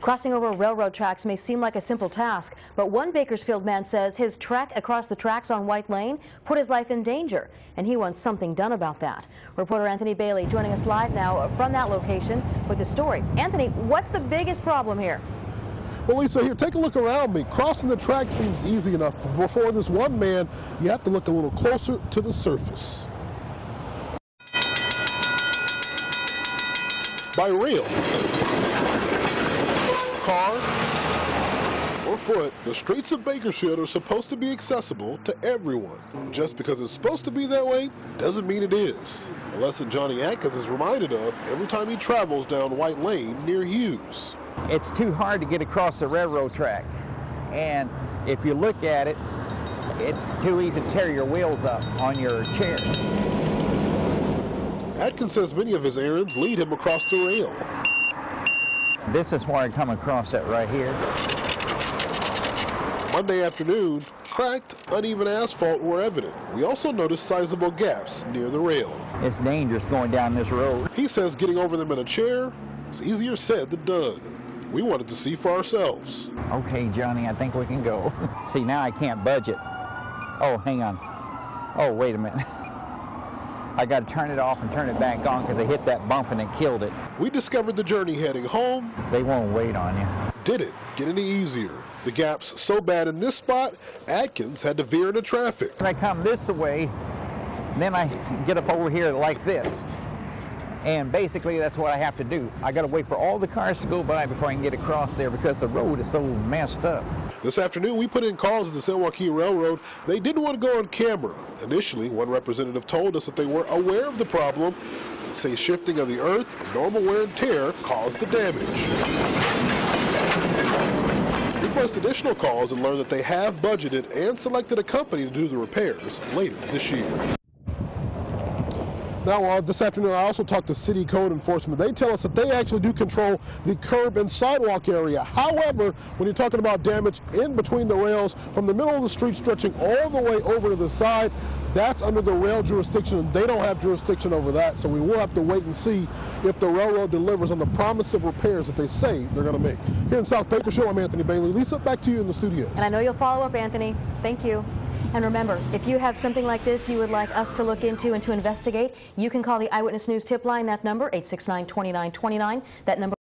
Crossing over railroad tracks may seem like a simple task, but one Bakersfield man says his trek across the tracks on White Lane put his life in danger, and he wants something done about that. Reporter Anthony Bailey joining us live now from that location with the story. Anthony, what's the biggest problem here? Well, Lisa, here, take a look around me. Crossing the track seems easy enough. Before this one man, you have to look a little closer to the surface. By rail, car, or foot, the streets of Bakersfield are supposed to be accessible to everyone. Just because it's supposed to be that way doesn't mean it is. A lesson Johnny Atkins is reminded of every time he travels down White Lane near Hughes. It's too hard to get across the railroad track, and if you look at it, it's too easy to tear your wheels up on your chair. Atkins says many of his errands lead him across the rail. This is why I come across it right here. Monday afternoon, cracked, uneven asphalt were evident. We also noticed sizable gaps near the rail. It's dangerous going down this road. He says getting over them in a chair is easier said than done. We wanted to see for ourselves. Okay, Johnny, I think we can go. See, now I can't budget. Oh, hang on. Oh, wait a minute. I got to turn it off and turn it back on because I hit that bump and it killed it. We discovered the journey heading home. They won't wait on you. Did it get any easier? The gap's so bad in this spot, Atkins had to veer into traffic. When I come this way, then I get up over here like this. And basically that's what I have to do. I got to wait for all the cars to go by before I can get across there because the road is so messed up. This afternoon, we put in calls at the San Joaquin Railroad. They didn't want to go on camera. Initially, one representative told us that they were aware of the problem, say shifting of the earth and normal wear and tear caused the damage. We placed additional calls and learned that they have budgeted and selected a company to do the repairs later this year. Now, this afternoon, I also talked to city code enforcement. They tell us that they actually do control the curb and sidewalk area. However, when you're talking about damage in between the rails, from the middle of the street stretching all the way over to the side, that's under the rail jurisdiction, and they don't have jurisdiction over that. So we will have to wait and see if the railroad delivers on the promise of repairs that they say they're going to make. Here in South Bakersfield, I'm Anthony Bailey. Lisa, back to you in the studio. And I know you'll follow up, Anthony. Thank you. And remember, if you have something like this you would like us to look into and to investigate, you can call the Eyewitness News tip line. That number, 869-2929. That number